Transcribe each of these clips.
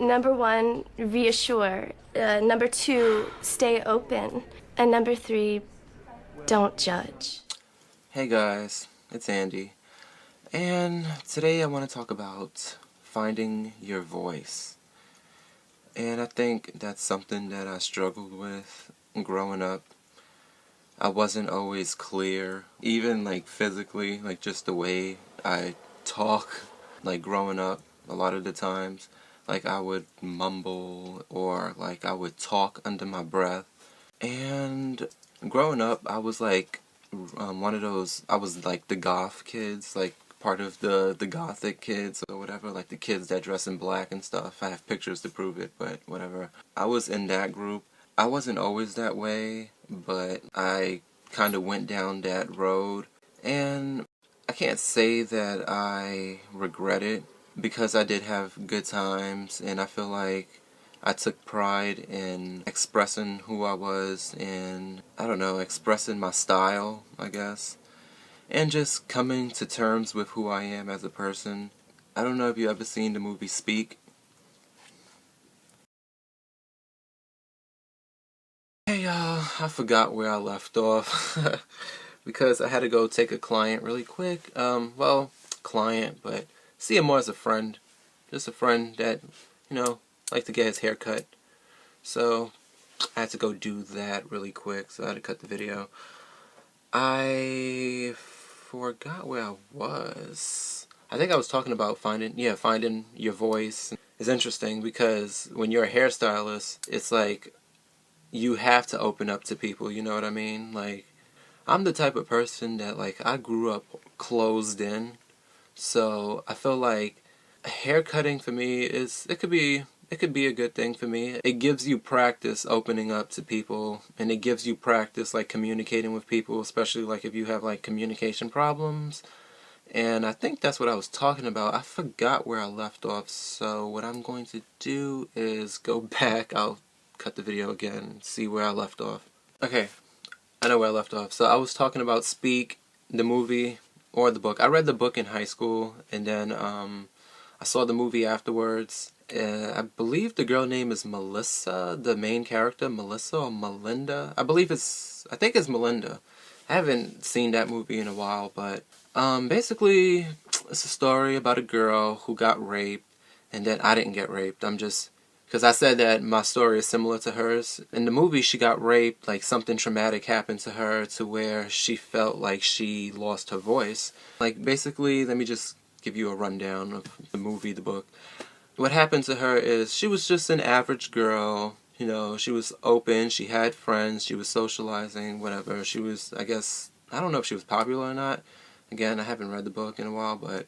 Number one, reassure. Number two, stay open. And number three, don't judge. Hey guys, it's Andy, and today I want to talk about finding your voice. And I think that's something that I struggled with growing up. I wasn't always clear, even like physically, like just the way I talk, like growing up a lot of the times. Like I would mumble or like I would talk under my breath. And growing up, I was like one of those, I was like the goth kids, like part of the gothic kids or whatever, like the kids that dress in black and stuff. I have pictures to prove it, but whatever. I was in that group. I wasn't always that way, but I kind of went down that road, and I can't say that I regret it because I did have good times, and I feel like I took pride in expressing who I was and, I don't know, expressing my style, I guess, and just coming to terms with who I am as a person. I don't know if you ever seen the movie Speak. Hey y'all, I forgot where I left off because I had to go take a client really quick. Well, client, but see him more as a friend. Just a friend that, like to get his hair cut. So I had to go do that really quick, so I had to cut the video. I forgot where I was. I think I was talking about finding your voice. It's interesting because when you're a hairstylist, it's like you have to open up to people, you know what I mean? Like, I'm the type of person that, like, I grew up closed in, so I feel like hair cutting for me it could be a good thing for me. It gives you practice opening up to people, and it gives you practice like communicating with people, especially like if you have like communication problems. And I think that's what I was talking about. I forgot where I left off, so what I'm going to do is go back. I'll cut the video again and see where I left off. Okay, I know where I left off. So I was talking about Speak, the movie, or the book. I read the book in high school, and then I saw the movie afterwards. I believe the girl name is Melissa, the main character, Melissa or Melinda. I think it's Melinda. I haven't seen that movie in a while, but basically it's a story about a girl who got raped, and then I didn't get raped. Because I said that my story is similar to hers. In the movie, she got raped, like something traumatic happened to her to where she felt like she lost her voice. Like basically, let me just give you a rundown of the movie, the book. What happened to her is she was just an average girl. You know, she was open, she had friends, she was socializing, whatever. She was, I guess, I don't know if she was popular or not. Again, I haven't read the book in a while, but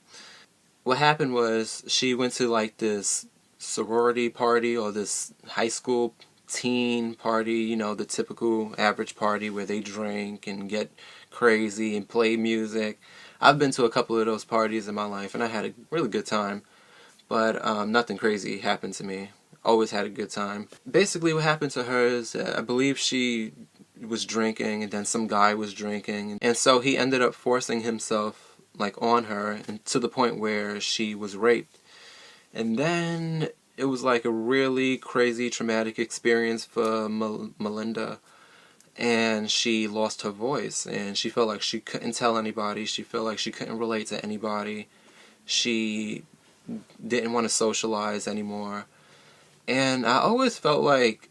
what happened was she went to like this sorority party or this high school teen party, you know, the typical average party where they drink and get crazy and play music. I've been to a couple of those parties in my life, and I had a really good time. But nothing crazy happened to me. Always had a good time. Basically what happened to her is I believe she was drinking, and then some guy was drinking, and so he ended up forcing himself like on her, and to the point where she was raped. And then it was like a really crazy traumatic experience for Melinda, and she lost her voice, and she felt like she couldn't tell anybody. She felt like she couldn't relate to anybody. She didn't want to socialize anymore. And I always felt like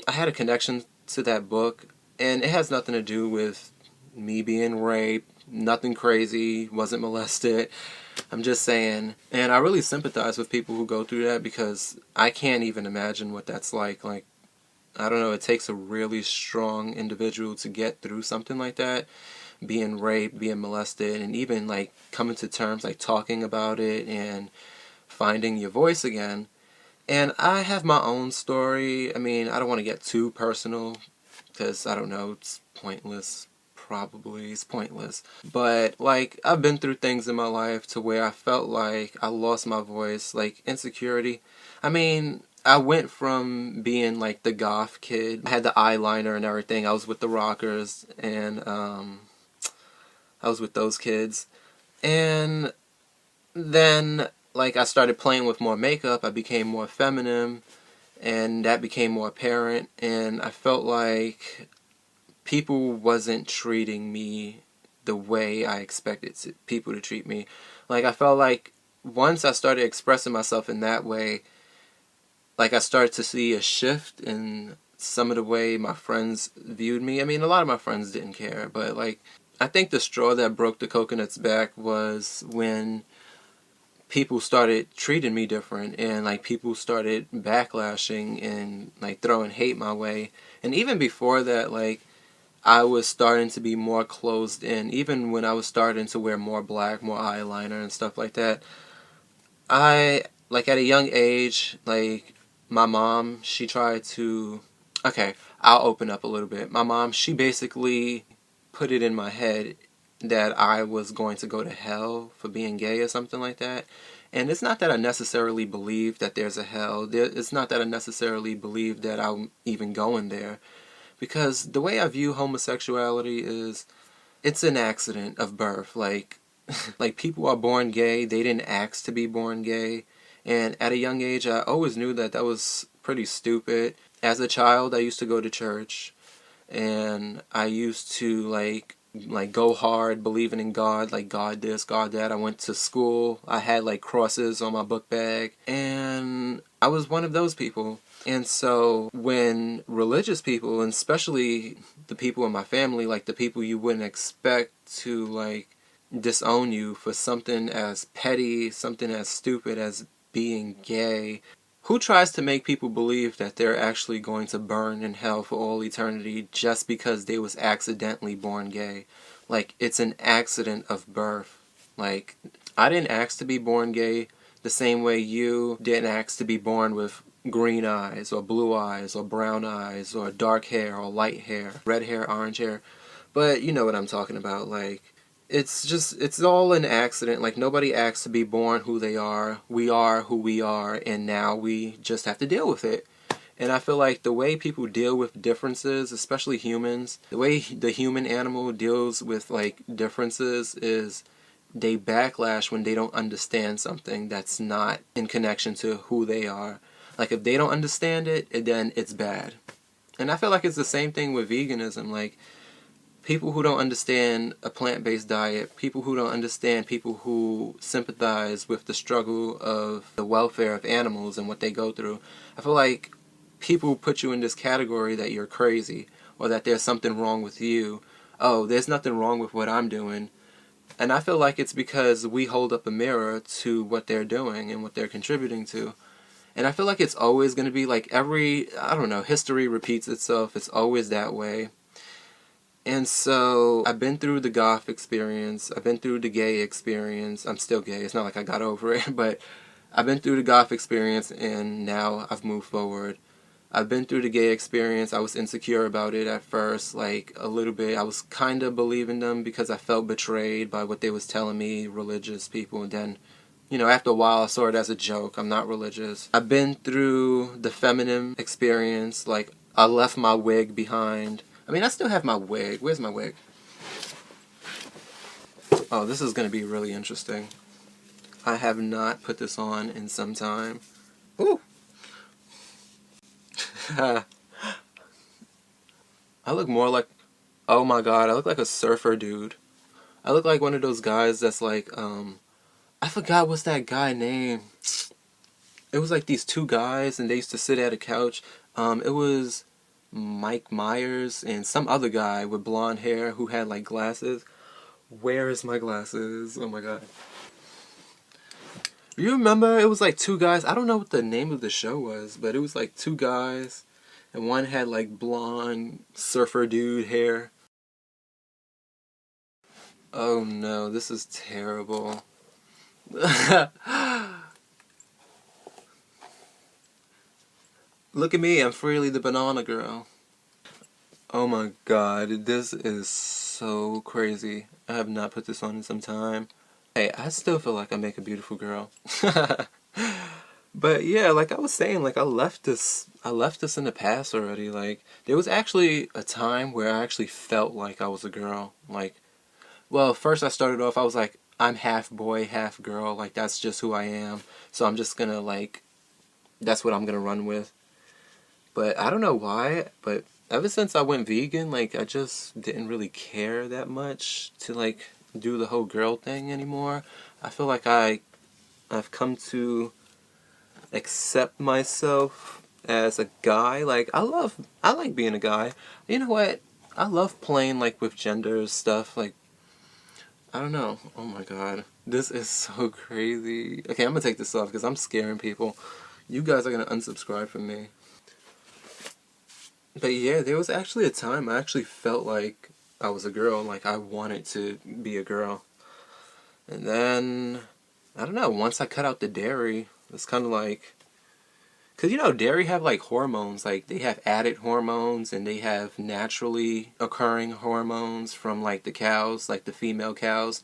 I had a connection to that book, and it has nothing to do with me being raped, nothing crazy, wasn't molested. I'm just saying, and I really sympathize with people who go through that because I can't even imagine what that's like. Like, I don't know, it takes a really strong individual to get through something like that. Being raped, being molested, and even like coming to terms, like talking about it and finding your voice again. And I have my own story. I mean, I don't want to get too personal because I don't know, it's pointless. Probably it's pointless. But like, I've been through things in my life to where I felt like I lost my voice, like insecurity. I mean, I went from being like the goth kid. I had the eyeliner and everything. I was with the rockers, and I was with those kids. And then like I started playing with more makeup, I became more feminine, and that became more apparent, and I felt like people wasn't treating me the way I expected people to treat me. Like, I felt like once I started expressing myself in that way, like I started to see a shift in some of the way my friends viewed me. I mean, a lot of my friends didn't care, but like, I think the straw that broke the coconut's back was when people started treating me different, and like people started backlashing and like throwing hate my way. And even before that, like, I was starting to be more closed in. Even when I was starting to wear more black, more eyeliner and stuff like that, I, like, at a young age, like, my mom, she tried to, okay, I'll open up a little bit. My mom, she basically put it in my head that I was going to go to hell for being gay or something like that. And it's not that I necessarily believe that there's a hell. It's not that I necessarily believe that I'm even going there. Because the way I view homosexuality is, it's an accident of birth. Like, like, people are born gay. They didn't ask to be born gay. And at a young age, I always knew that that was pretty stupid. As a child, I used to go to church, and I used to like go hard, believing in God, like God this, God that. I went to school. I had like crosses on my book bag, and I was one of those people. And so when religious people, and especially the people in my family, like the people you wouldn't expect to like disown you for something as petty, something as stupid as being gay, who tries to make people believe that they're actually going to burn in hell for all eternity just because they was accidentally born gay? Like, it's an accident of birth. Like, I didn't ask to be born gay the same way you didn't ask to be born with green eyes or blue eyes or brown eyes or dark hair or light hair, red hair, orange hair. But you know what I'm talking about. Like, it's all an accident. Like, nobody asked to be born who they are. We are who we are, and now we just have to deal with it. And I feel like the way people deal with differences, especially humans, the way the human animal deals with like differences is they backlash when they don't understand something that's not in connection to who they are. Like, if they don't understand it, then it's bad. And I feel like it's the same thing with veganism. Like, people who don't understand a plant-based diet, people who don't understand people who sympathize with the struggle of the welfare of animals and what they go through, I feel like people put you in this category that you're crazy or that there's something wrong with you. Oh, there's nothing wrong with what I'm doing. And I feel like it's because we hold up a mirror to what they're doing and what they're contributing to. And I feel like it's always going to be like I don't know, history repeats itself. It's always that way. And so I've been through the goth experience. I've been through the gay experience. I'm still gay. It's not like I got over it. But I've been through the goth experience, and now I've moved forward. I've been through the gay experience. I was insecure about it at first, like a little bit. I was kind of believing them because I felt betrayed by what they was telling me, religious people. And then, you know, after a while I saw it as a joke. I'm not religious. I've been through the feminine experience. Like, I left my wig behind. I mean, I still have my wig. Where's my wig? Oh, this is going to be really interesting. I have not put this on in some time. Ooh. I look more like, oh my god, I look like a surfer dude. I look like one of those guys that's like, I forgot what's that guy name. It was like these two guys, and they used to sit at a couch. It was Mike Myers and some other guy with blonde hair who had like glasses. Where is my glasses? Oh my god. You remember it was like two guys? I don't know what the name of the show was, but it was like two guys, and one had like blonde surfer dude hair. Oh no, this is terrible. Look at me, I'm Freely the Banana Girl. Oh my god, this is so crazy. I have not put this on in some time. Hey, I still feel like I make a beautiful girl. But yeah, like I was saying, like I left this in the past already. Like, there was actually a time where I actually felt like I was a girl. Like, well, first I started off, I was like, I'm half boy, half girl. Like, that's just who I am. So I'm just gonna, like, that's what I'm gonna run with. But I don't know why, but ever since I went vegan, like, I just didn't really care that much to, like, do the whole girl thing anymore. I feel like I've come to accept myself as a guy. Like, I like being a guy. You know what? I love playing, like, with gender stuff. Like, I don't know. Oh my god. This is so crazy. Okay, I'm gonna take this off because I'm scaring people. You guys are gonna unsubscribe from me. But yeah, there was actually a time I actually felt like I was a girl. Like, I wanted to be a girl. And then, I don't know, once I cut out the dairy, it's kind of like... Because, you know, dairy have, like, hormones. Like, they have added hormones, and they have naturally occurring hormones from, like, the cows, like the female cows.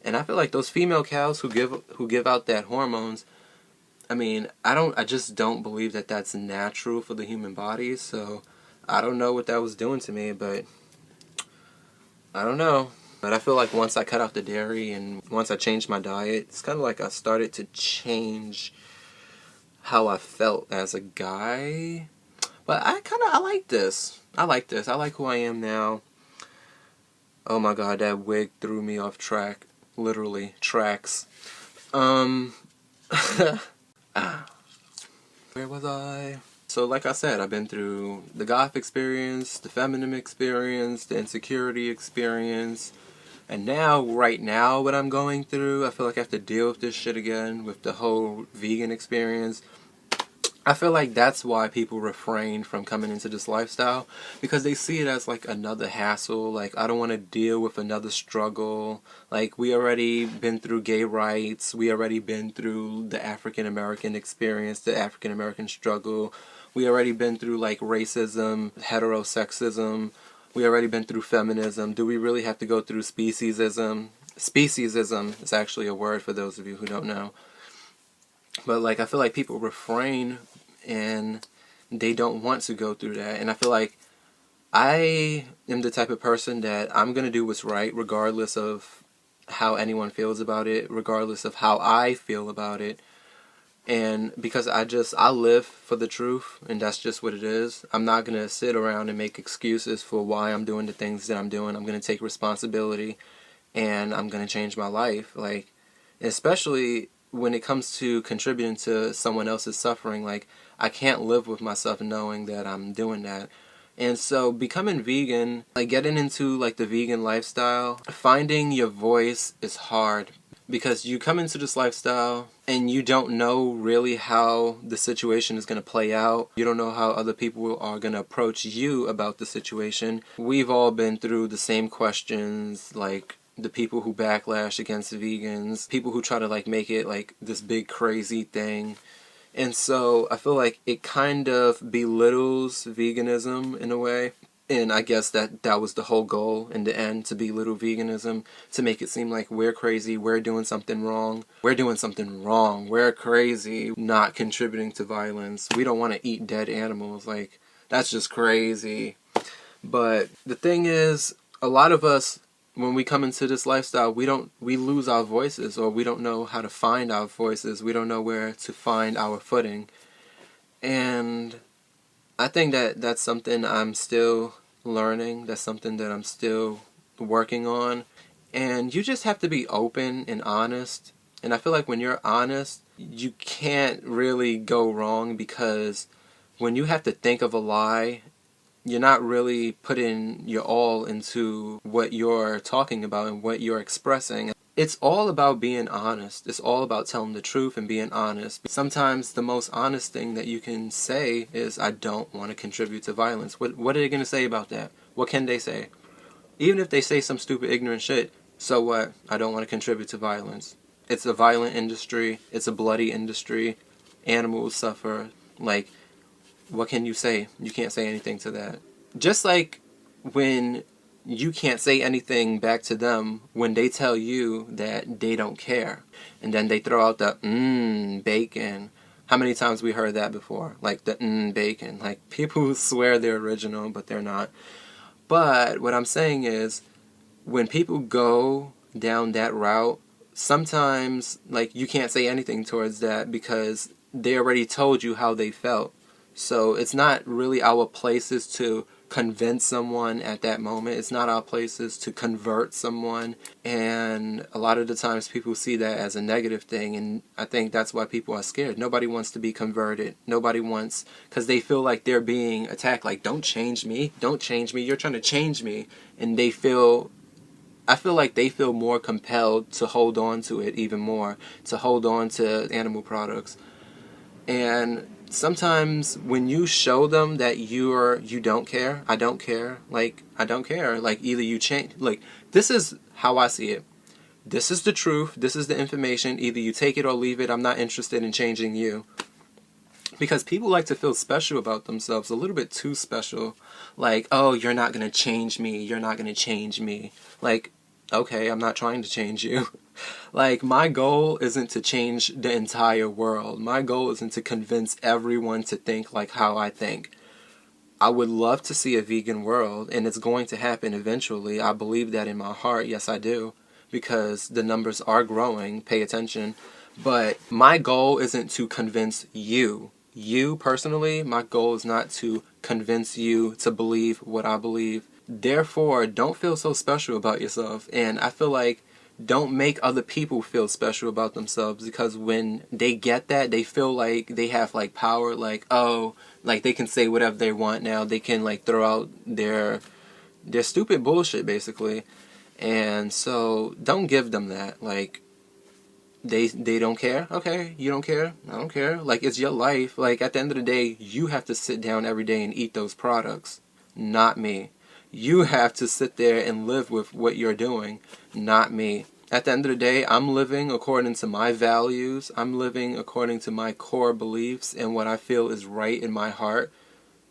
And I feel like those female cows who give out that hormones, I mean, I just don't believe that that's natural for the human body. So I don't know what that was doing to me, but I don't know. But I feel like once I cut out the dairy and once I changed my diet, it's kind of like I started to change how I felt as a guy. But I like this. I like this. I like who I am now. Oh my god, that wig threw me off track. Literally, tracks. Where was I? So like I said, I've been through the goth experience, the feminine experience, the insecurity experience, and now, right now, what I'm going through, I feel like I have to deal with this shit again, with the whole vegan experience. I feel like that's why people refrain from coming into this lifestyle, because they see it as like another hassle. Like, I don't want to deal with another struggle. Like, we already been through gay rights, we already been through the African American experience, the African American struggle, we already been through like racism, heterosexism, we already been through feminism. Do we really have to go through speciesism? Speciesism is actually a word for those of you who don't know. But, like, I feel like people refrain and they don't want to go through that. And I feel like I am the type of person that I'm going to do what's right regardless of how anyone feels about it, regardless of how I feel about it. And because I live for the truth, and that's just what it is. I'm not going to sit around and make excuses for why I'm doing the things that I'm doing. I'm going to take responsibility, and I'm going to change my life. Like, especially when it comes to contributing to someone else's suffering, like, I can't live with myself knowing that I'm doing that. And so becoming vegan, like getting into like the vegan lifestyle, finding your voice is hard because you come into this lifestyle and you don't know really how the situation is going to play out. You don't know how other people are going to approach you about the situation. We've all been through the same questions, like the people who backlash against vegans, people who try to like make it like this big crazy thing. And so I feel like it kind of belittles veganism in a way. And I guess that was the whole goal in the end, to belittle veganism, to make it seem like we're crazy, we're doing something wrong. We're doing something wrong. We're crazy, not contributing to violence. We don't want to eat dead animals. Like, that's just crazy. But the thing is, a lot of us, when we come into this lifestyle, we lose our voices, or we don't know how to find our voices. We don't know where to find our footing. And I think that that's something I'm still learning. That's something that I'm still working on. And you just have to be open and honest. And I feel like when you're honest, you can't really go wrong, because when you have to think of a lie, you're not really putting your all into what you're talking about and what you're expressing. It's all about being honest. It's all about telling the truth and being honest. Sometimes the most honest thing that you can say is, I don't want to contribute to violence. What are they going to say about that? What can they say? Even if they say some stupid, ignorant shit, so what? I don't want to contribute to violence. It's a violent industry. It's a bloody industry. Animals suffer. Like, what can you say? You can't say anything to that. Just like when you can't say anything back to them when they tell you that they don't care. And then they throw out the bacon. How many times we heard that before? Like the bacon. Like, people who swear they're original, but they're not. But what I'm saying is, when people go down that route, sometimes, like, you can't say anything towards that because they already told you how they felt. So it's not really our places to convince someone at that moment. It's not our places to convert someone. And a lot of the times people see that as a negative thing. And I think that's why people are scared. Nobody wants to be converted. Nobody wants, because they feel like they're being attacked. Like, don't change me. Don't change me. You're trying to change me. And I feel like they feel more compelled to hold on to it even more, to hold on to animal products. And sometimes when you show them that you don't care, I don't care, like, I don't care, like, either you change, like, this is how I see it. This is the truth. This is the information. Either you take it or leave it. I'm not interested in changing you. Because people like to feel special about themselves, a little bit too special. Like, oh, you're not going to change me. You're not going to change me. Like, okay, I'm not trying to change you. Like, my goal isn't to change the entire world. My goal isn't to convince everyone to think like how I think. I would love to see a vegan world, and it's going to happen eventually. I believe that in my heart. Yes, I do. Because the numbers are growing. Pay attention. But my goal isn't to convince you. You, personally, my goal is not to convince you to believe what I believe. Therefore, don't feel so special about yourself. And I feel like don't make other people feel special about themselves, because when they get that, they feel like they have, like, power. Like, oh, like, they can say whatever they want now. They can, like, throw out their stupid bullshit, basically. And so don't give them that. Like, they don't care. Okay, you don't care. I don't care. Like, it's your life. Like, at the end of the day, you have to sit down every day and eat those products, not me. You have to sit there and live with what you're doing, not me. At the end of the day, I'm living according to my values. I'm living according to my core beliefs and what I feel is right in my heart.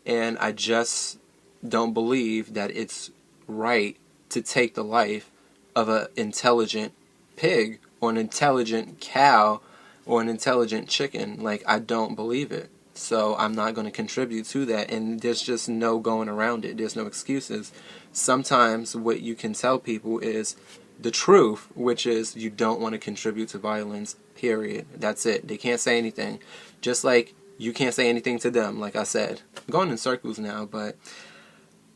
And I just don't believe that it's right to take the life of an intelligent pig or an intelligent cow or an intelligent chicken. Like, I don't believe it. So I'm not going to contribute to that, and there's just no going around it. There's no excuses. Sometimes what you can tell people is the truth, which is you don't want to contribute to violence, period. That's it. They can't say anything. Just like you can't say anything to them, like I said. I'm going in circles now, but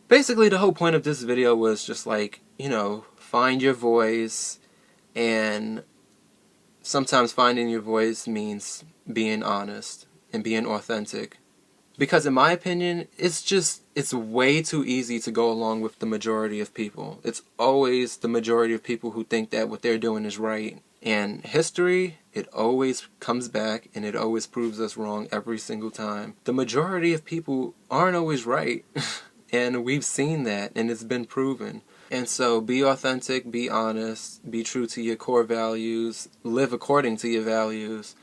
basically the whole point of this video was just, like, you know, find your voice, and sometimes finding your voice means being honest and being authentic. Because in my opinion, it's way too easy to go along with the majority of people. It's always the majority of people who think that what they're doing is right. And history, it always comes back and it always proves us wrong every single time. The majority of people aren't always right. And we've seen that, and it's been proven. And so be authentic, be honest, be true to your core values, live according to your values.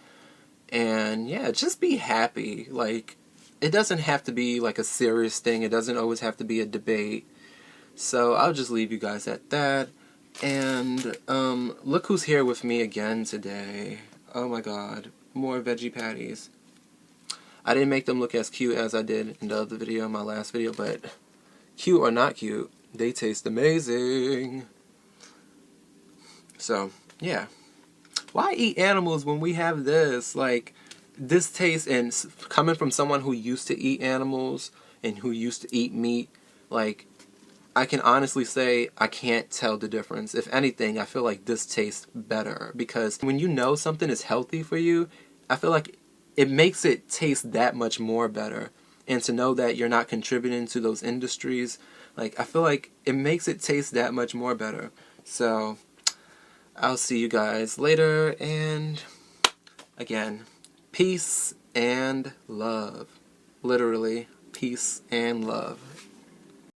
And yeah, just be happy. Like, it doesn't have to be like a serious thing. It doesn't always have to be a debate. So I'll just leave you guys at that. And look who's here with me again today. Oh my god, more veggie patties. I didn't make them look as cute as I did in the other video, my last video, but cute or not cute, they taste amazing. So yeah, why eat animals when we have this? Like, this taste, and coming from someone who used to eat animals and who used to eat meat, like, I can honestly say I can't tell the difference. If anything, I feel like this tastes better, because when you know something is healthy for you, I feel like it makes it taste that much more better. And to know that you're not contributing to those industries, like, I feel like it makes it taste that much more better. So I'll see you guys later, and again, peace and love. Literally, peace and love.